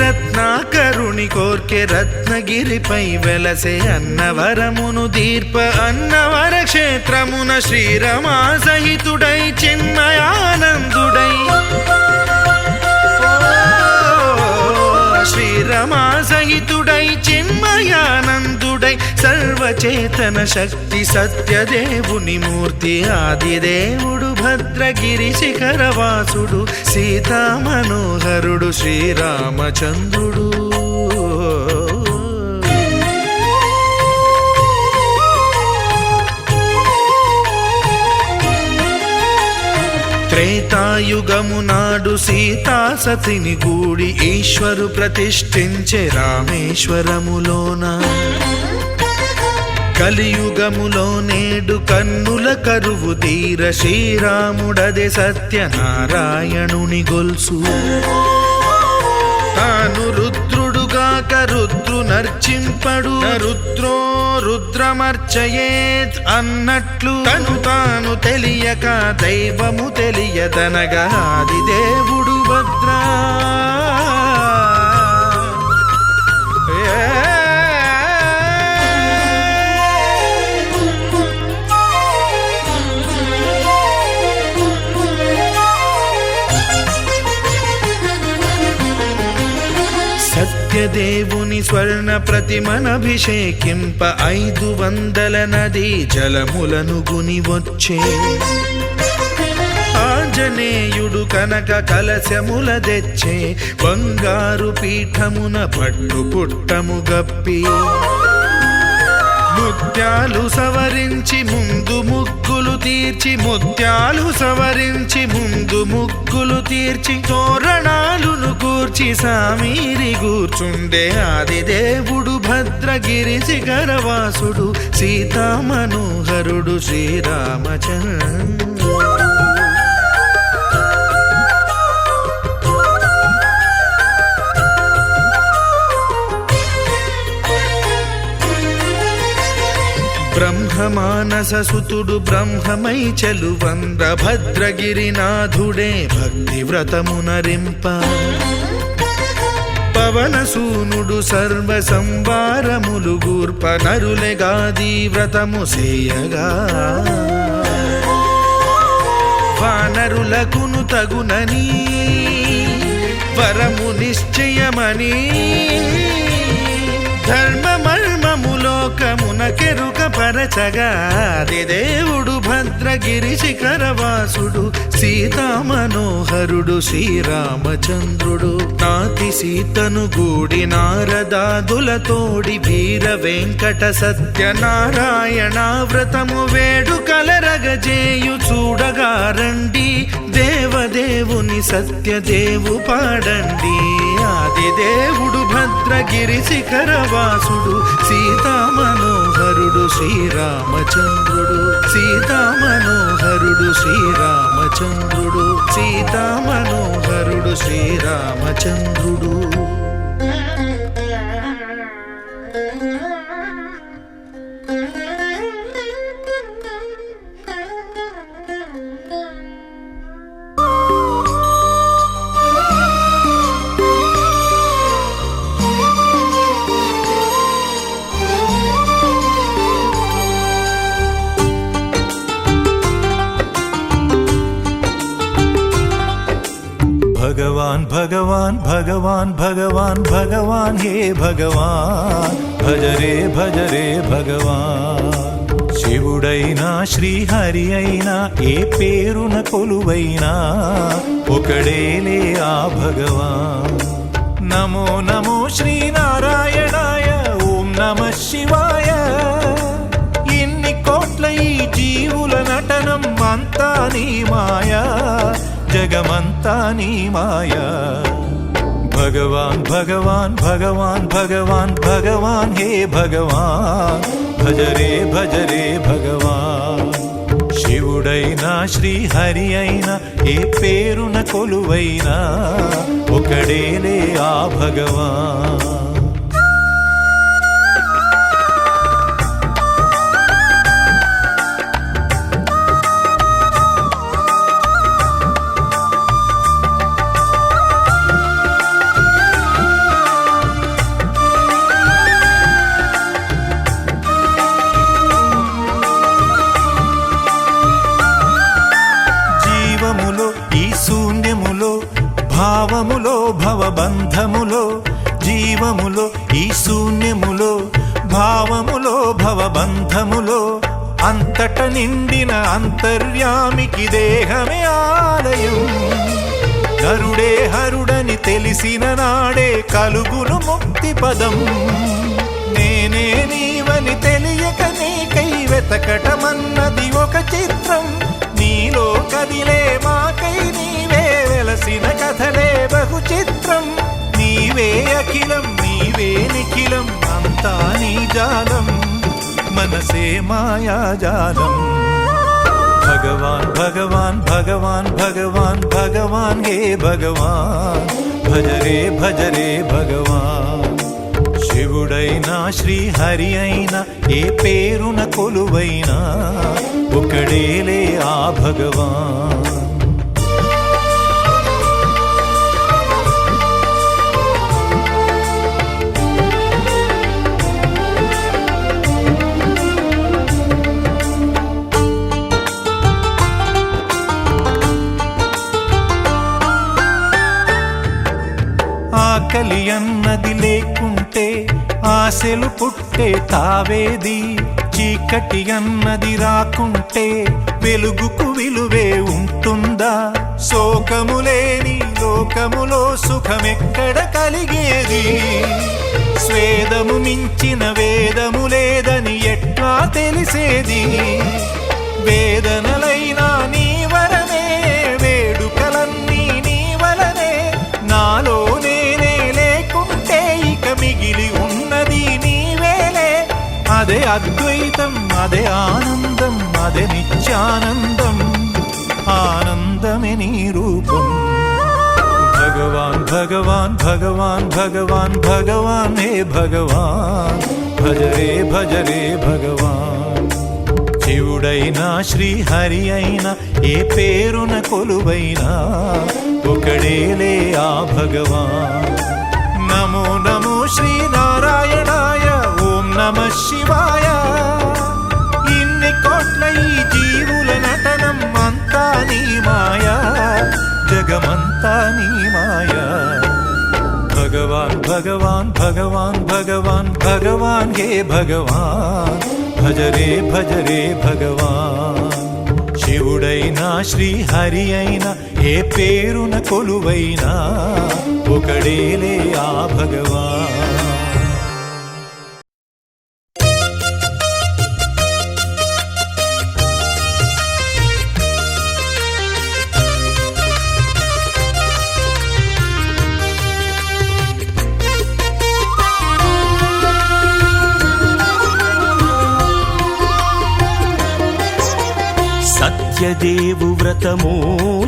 రత్నాకరుని కోర్కె రత్నగిరిపై వెలసే అన్నవరమును దీర్ప అన్నవర క్షేత్రమున శ్రీరమా సహితుడై చిన్మయానందుడై శ్రీరమా సహితుడై చిన్మయానందుడై సర్వచేతన శక్తి సత్యదేవుని మూర్తి ఆదిదేవుడు భద్రగిరి శిఖరవాసుడు సీతామనోహరుడు శ్రీరామచంద్రుడు త్రేతా త్రేతాయుగము నాడు సీతాసతిని గూడి ఈశ్వరు ప్రతిష్ఠించే రామేశ్వరములోన కలియుగములో నేడు కన్నుల కరువు తీర శ్రీరాముడదే సత్యనారాయణుని గొల్సు తాను రుద్రుడుగాక రుద్రు నర్చింపడు రుద్రో రుద్రమర్చయేత్ అన్నట్లు తను తాను తెలియక దైవము తెలియదనగా ఆది దేవుడు భద్రా సత్యదేవుని స్వర్ణ ప్రతిమనభిషేకింప 500 నదీ జలములను గుని వచ్చే ఆంజనేయుడు కనక కలశముల తెచ్చే బంగారు పీఠమున పట్టు పుట్టము గప్పి ముత్యాలు సవరించి ముందు ముగ్గులు తీర్చి ముత్యాలు సవరించి ముందు ముగ్గులు తీర్చి తోరణాలును కూర్చి సామీరి కూర్చుండే ఆది దేవుడు భద్రగిరి శిఖరవాసుడు సీతామనోహరుడు శ్రీరామచంద్రుడు బ్రహ్మమానససుతుడు బ్రహ్మమై చెలువంద్ర భద్రగిరినాథుడే భక్తి వ్రతమునరింప పవనసూనుడు సర్వ సంవారములు గూర్ప నరులెగాది వ్రతము సేయగా వానరులకును తగునని వరము నిశ్చయమని ధర్మమర్మములోకమున కెరుక పరచగా దేవుడు భద్రగిరి శిఖరవాసుడు సీతామనోహరుడు శ్రీరామచంద్రుడు నాతి సీతను గూడి నారదాదులతోడి వీర వెంకట సత్యనారాయణ వ్రతము వేడుకలరగజేయు చూడగా రండి దేవదేవుని సత్యదేవు పాడండి ఆది దేవుడు భద్రగిరి శిఖరవాసుడు సీతామనోహరుడు శ్రీరామచంద్రుడు సీతామనోహరుడు శ్రీరామచంద్రుడు సీతామనోహరుడు శ్రీరామచంద్రుడు भगवान भगवान भगवान भगवान भगवान हे भगवान भज रे भगवान శివుడైనా శ్రీహరి అయినా ఏ పేరున కొలువైనా ఒకడేలే ఆ భగవాన్ నమో నమో శ్రీనారాయణాయ ఓం నమః శివాయ ఇన్ని కోట్ల ఈ జీవుల నటనం అంతా నీ మాయా జగమంతా నీ మాయా భగవాన్ భగవాన్ భగవాన్ భగవాన్ భగవాన్ హే భగవాన్ భజ రే భగవాన్ శివుడైనా శ్రీహరి అయినా ఏ పేరున కొలువైనా ఒకడేలే ఆ భగవాన్ భావములో భవబంధములో జీవములో ఈ శూన్యములో భావములో భవబంధములో అంతట నిండిన అంతర్యామికి దేహమే ఆలయం నరుడే హరుడని తెలిసిన నాడే కలుగును ముక్తి పదం నేనే నీవని తెలియక నీకై వెతకటమన్నది ఒక చిత్రం నీ నీలో కదిలే మాకై నీవే వెలసిన కథలే బహు చిత్రం. నీవే అఖిలం నీవే నిఖిలం అంతా నీ జాలం మనసే మాయాజాలం. భగవాన్ భగవాన్ భగవాన్ భగవాన్ భగవాన్ హే భగవాన్ భజరే భజరే భగవాన్. శివుడైనా శ్రీహరి అయినా ఏ పేరున కొలువైనా ఒకడేలే ఆ భగవాన్. ఆకలి అన్నది లేకుంటే ఆశలు పుట్టే తావేది. చీకటి అన్నది రాకుంటే వెలుగుకు విలువే ఉంటుందా? శోకములేని లోకములో సుఖమెక్కడ కలిగేది? స్వేదము మించిన వేదము లేదని ఎట్లా తెలిసేది? వేదనలైనా నీ వరమే వేడుకలన్నీ నీ వలనే. నాలో నేనే లేకుంటే ఇక మిగిలి ఉన్నది నీవేలే. అదే అద్వైతం అదే ఆనందం అదే నిత్యానందం ఆనందమే నీ రూపం. భగవాన్ భగవాన్ భగవాన్ భగవాన్ భగవాన్ హే భగవాన్ భజరే భజరే భగవాన్. శివుడైనా శ్రీహరి అయినా ఏ పేరున కొలువైనా ఒకడేలే ఆ భగవాన్. నమో నమో శ్రీనారాయణాయ ఓం నమః శివాయ. ఇన్ని కోట్ల ఈ జీవుల నటనం అంతా నీ మాయా జగమంతా నీ మాయా. భగవాన్ భగవాన్ భగవాన్ భగవాన్ భగవాన్ హే భగవాన్ భజరే భజరే భగవాన్. శివుడైనా శ్రీహరి అయినా ఏ పేరున కొలువైనా ఒకడేలే ఆ భగవాన్. సత్యదేవు వ్రతము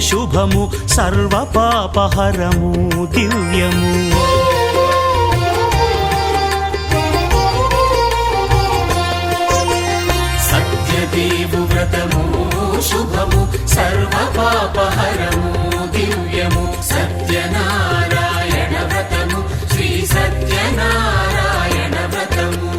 శుభము సర్వ పాపహరము దివ్యము. సత్యదేవు వ్రతము శుభము సర్వ పాపహరము దివ్యము. సత్యనారాయణ వ్రతము శ్రీ సత్యనారాయణ వ్రతము.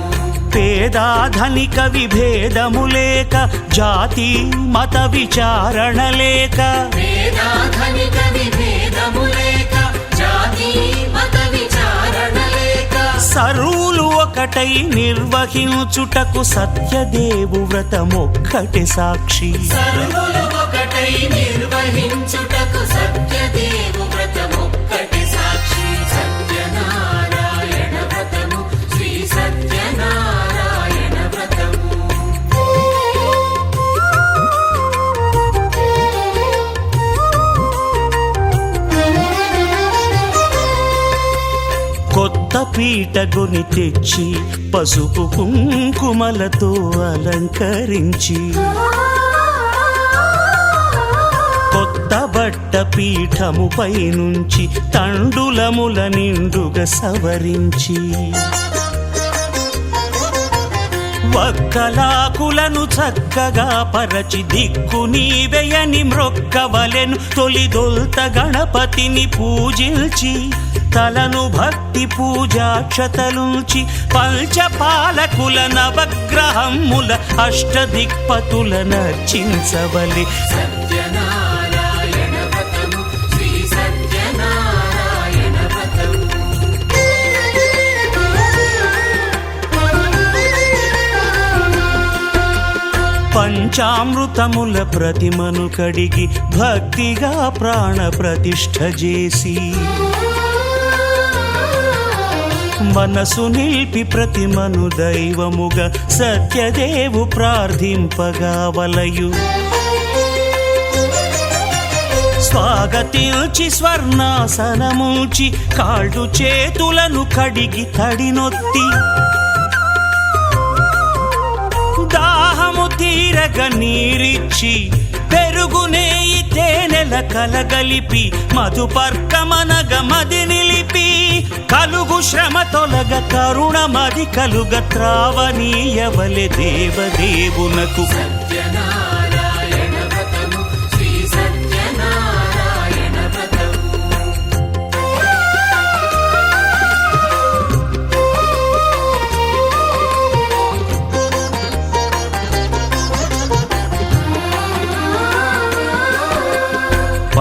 పేదాధనిక విభేదము లేక జాతి మత విచారణ లేక. వేదాధనిక విభేదము లేక జాతి మత విచారణ లేక. సర్వులు ఒకటై నిర్వహించుటకు సత్యదేవు వ్రతమొక్కటి సాక్షి. సర్వులు ఒకటై నిర్వహించుటకు సత్యదేవు వ్రతమొక్కటి సాక్షి. సత్యనారాయణ వ్రతము శ్రీ సత్యనారాయణ వ్రతము. కొత్త పీటగుని తెచ్చి పసుపు కుంకుమలతో అలంకరించి కొత్త బట్ట పీఠముపై నుంచి తండులముల నిండుగా సవరించి వక్కలాకులను చక్కగా పరచి దిక్కు నీవెయని మ్రొక్కవలెను. తొలిదొల్త గణపతిని పూజించి తలను భక్తి పూజాక్షతలుంచి పంచపాలకుల నవగ్రహముల అష్టదిక్పతుల నర్చించవలి. సత్యనారాయణ వ్రతము శ్రీ సత్యనారాయణ వ్రతము. పంచామృతముల ప్రతిమను కడిగి భక్తిగా ప్రాణ ప్రతిష్ఠ చేసి మనసు నిలిపి ప్రతిమను దైవముగా సత్యదేవు ప్రార్థింపగా వలయు. స్వాగతించి స్వర్ణాసనముంచి కాళ్ళు చేతులను కడిగి తడినొత్తి దాహము తీరగ నీరిచ్చి పెరుగు నేయి తేనెల కలగలిపి మధుపర్కమనగ మది నిలిపి కలుగు శ్రమ తొలగ కరుణ మది కలుగ త్రావనీయవలె దేవదేవునకు సత్యనారాయణ వ్రతము శ్రీ సత్యనారాయణ వ్రతము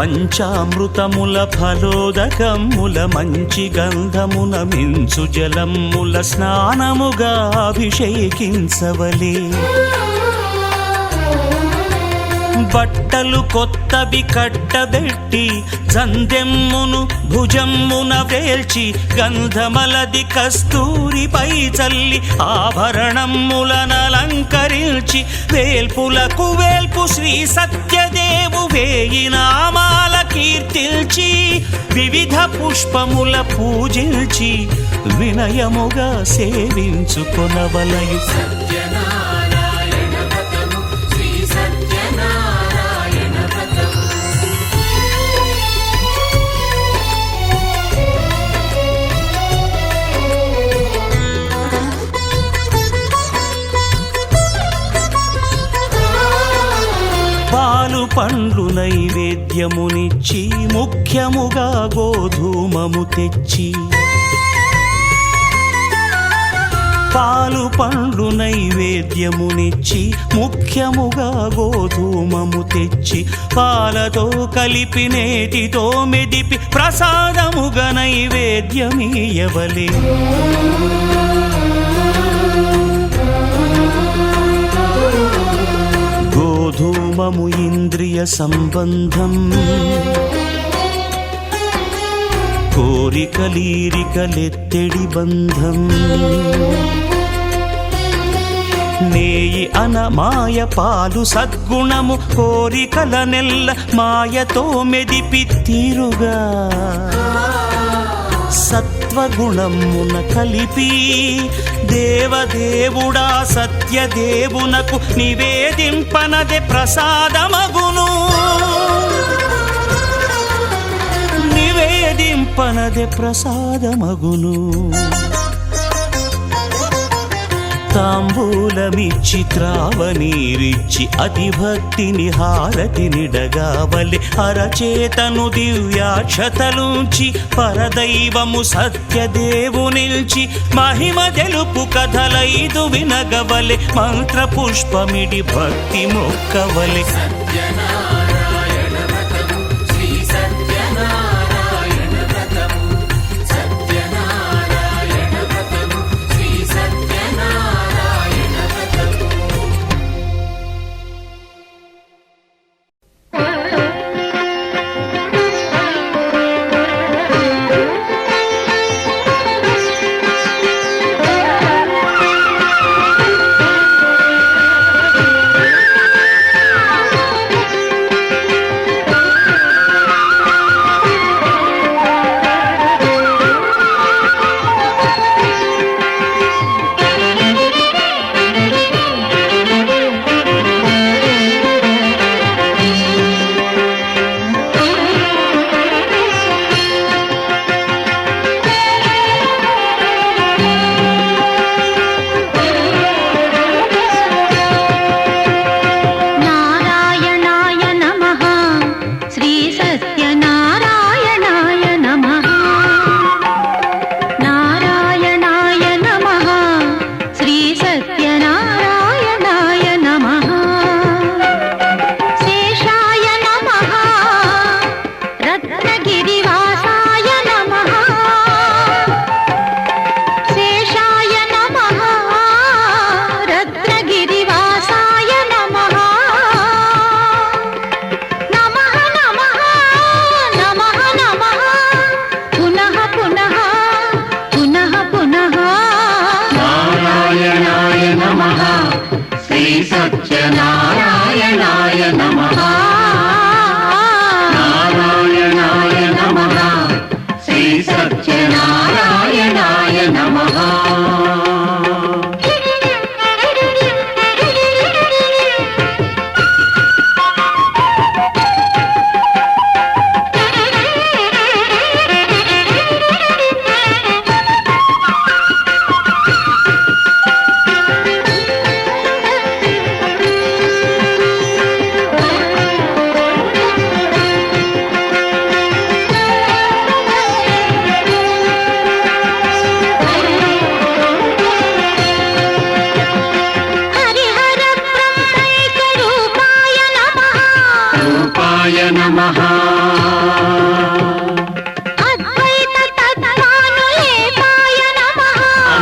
పంచామృతముల ఫలోదకముల మంచి గంధమున మించు జలముల స్నానముగా అభిషేకించవలే బట్టలు కొత్తవి కట్టబెట్టి జందెమ్మును భుజమ్మున వేల్చి గంధమలది కస్తూరిపై చల్లి ఆభరణములనలంకరించి వేల్పులకు వేల్పు శ్రీ సత్యదేవు వేయి నామాల కీర్తిల్చి వివిధ పుష్పముల పూజించి వినయముగా సేవించుకొనవలయు సత్యనారాయణ వ్రతము శ్రీ సత్యనారాయణ వ్రతము పాలు పండ్లు నైవేద్యమునిచ్చి ముఖ్యముగా గోధూమము తెచ్చి పాలు పండ్లు నైవేద్యమునిచ్చి ముఖ్యముగా గోధూమము తెచ్చి పాలతో కలిపి నేతితో మెదిపి ప్రసాదముగా నైవేద్యమీయవలే గోధూమము ఇంద్రియ సంబంధం కోరికలీరికలెత్తెడి బంధం నేయి అనమాయ పాలు సద్గుణము కోరికల నెల్ల మాయతో మెదిపి తీరుగా సత్వగుణమున కలిపి దేవదేవుడా సత్యదేవునకు నివేదింపనదే ప్రసాదమగును నివేదింపనదే ప్రసాదమగును తాంబూలమిచ్చి త్రావనీరిచ్చి అతి భక్తిని హారతినిడగావలె అరచేతను దివ్యాక్షతలుంచి పరదైవము సత్యదేవు నిల్చి మహిమ తెలుపు కథలైదు వినగవలె మంత్ర పుష్పమిడి భక్తి మొక్కవలె సత్యనారాయణ వ్రతము శ్రీ సత్యనారాయణ వ్రతము సత్యనారాయణ వ్రతము శ్రీ సత్యనారాయణ వ్రతము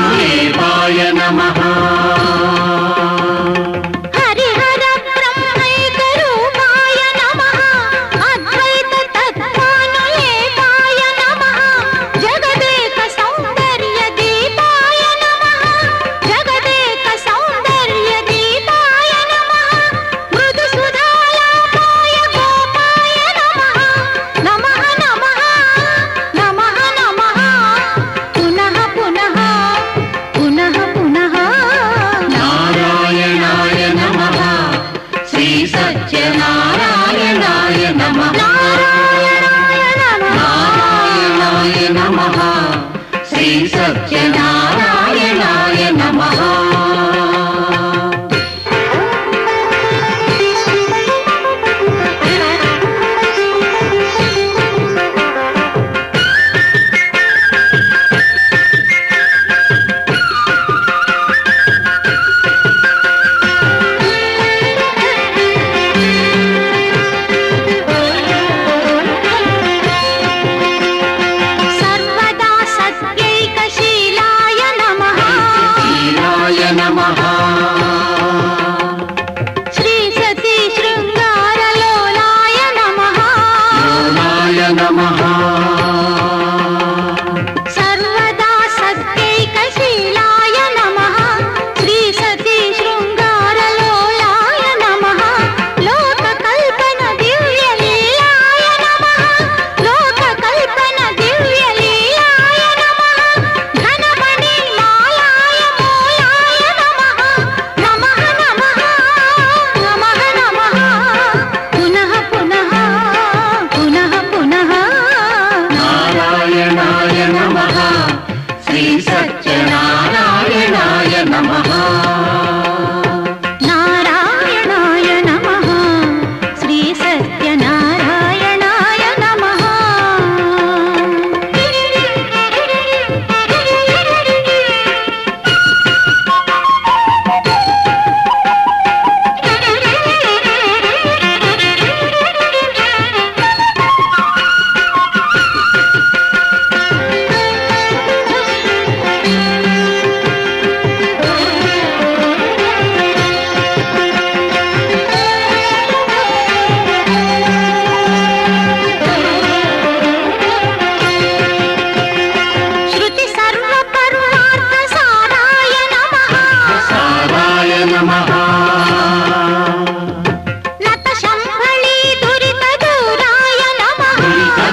దేవాయ నమః హరిహర బ్రహ్మైక రూపాయ నమః అద్వైత తత్వానులేపాయ నమః జగదేక సౌందర్య దీపాయ నమః జగదేక సౌందర్య దీపాయ నమః మృదు సుధాలాపాయ గోపాయ నమః నమః నమః నమః నమః పునః పునః పునః పునః నారాయణాయ నమః శ్రీ సత్యనారాయణాయ నమః నారాయణాయ నమః శ్రీ సత్యనారాయణాయ నమః సర్వదా సత్యైకశీలాయ నమః శీలాయ నమః శ్రీ సతీ శృంగారలోలాయ నమః లోలాయ నమః సర్వదా సత్యైకశీలాయ నమః శ్రీ సతీ శృంగారలోలాయ నమః లోకకల్పన దివ్యలీలాయ నమః లోకకల్పన దివ్యలీలాయ నమః ఘనమణి మాలాయ మూలాయ నమః నమః నమః నమః నమః పునః పునః పునః పునః నారాయణాయ నమః శ్రీ సత్యనారాయణాయ నమః నారాయణాయ నమః శ్రీ సత్యనారాయణాయ నమః శృతి సర్వపర్వార్థ సారాయ నమః సారాయ నమః నత శంభళీ దురిత దూరాయ నమః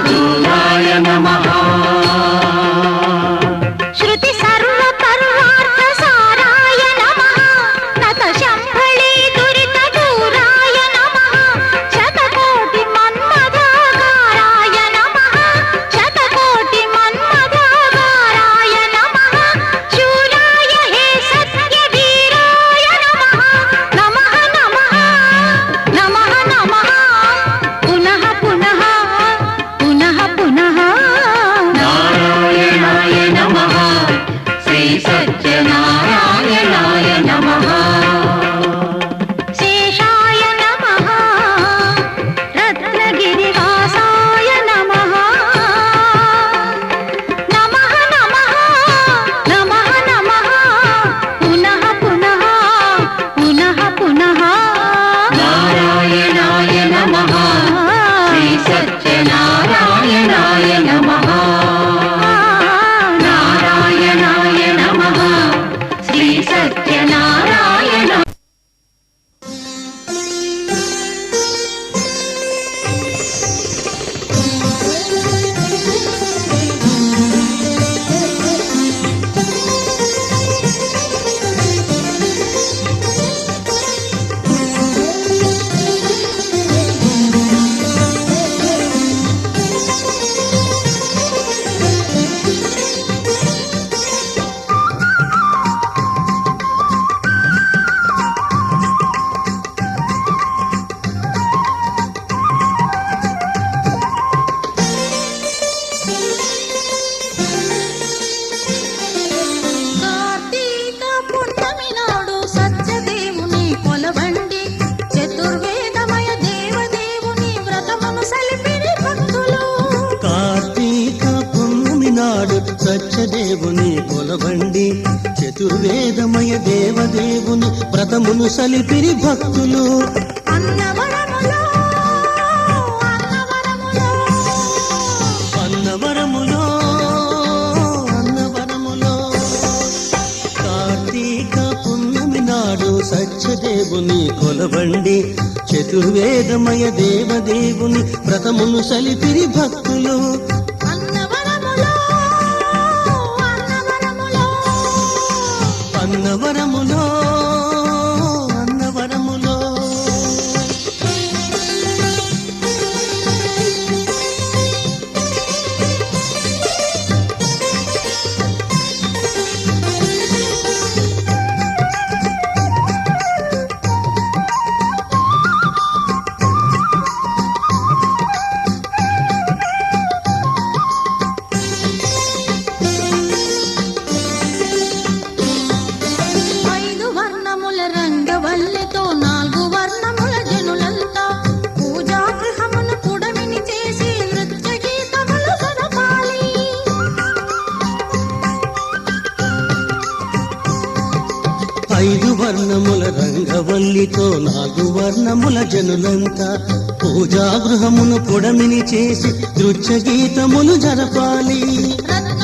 దూరాయ నమః శృతి సర్వపర్వార్థ సారాయ నమః నత శంభళీ దురిత దూరాయ నమః శతకోటి మన్మథాకారాయ నమః శతకోటి మన్మథాకారాయ నమః శూరాయ హే సత్య వీరాయ నమః నమః నమః నమః నమః పునః పునః పునః పునః నారాయణాయ నమః శ్రీ సత్యనారాయణాయ నమః శేషాయ నమః రత్నగిరివాసాయ నమః నమః నమః నమః నమః పునః పునః పునః పునః నారాయణాయ నమః శ్రీ సత్యనారాయణాయ నమః నారాయణాయ నమః శ్రీ సత్యనారాయణ సత్యదేవుని కొల కొలవండి చతుర్వేదమయ దేవదేవుని వ్రతమును సలిపిరి భక్తులు. అన్నవరములో అన్నవరములో అన్నవరములో కార్తీక పున్నమి నాడు సత్యదేవుని కొలవండి చతుర్వేదమయ దేవదేవుని వ్రతమును సలిపిరి భక్తులు. అన్నవరములో అన్నవరములో అన్నవరములో ఐదు వర్ణముల రంగవల్లితో నాలుగు వర్ణముల జనులంతా పూజా గృహమును పుడమిని చేసి నృత్య గీతములు సరపాలి. ఐదు వర్ణముల రంగవల్లితో నాలుగు వర్ణముల జనులంతా పూజాగృహమును పొడమిని చేసి నృత్య గీతములు జరపాలి. రత్న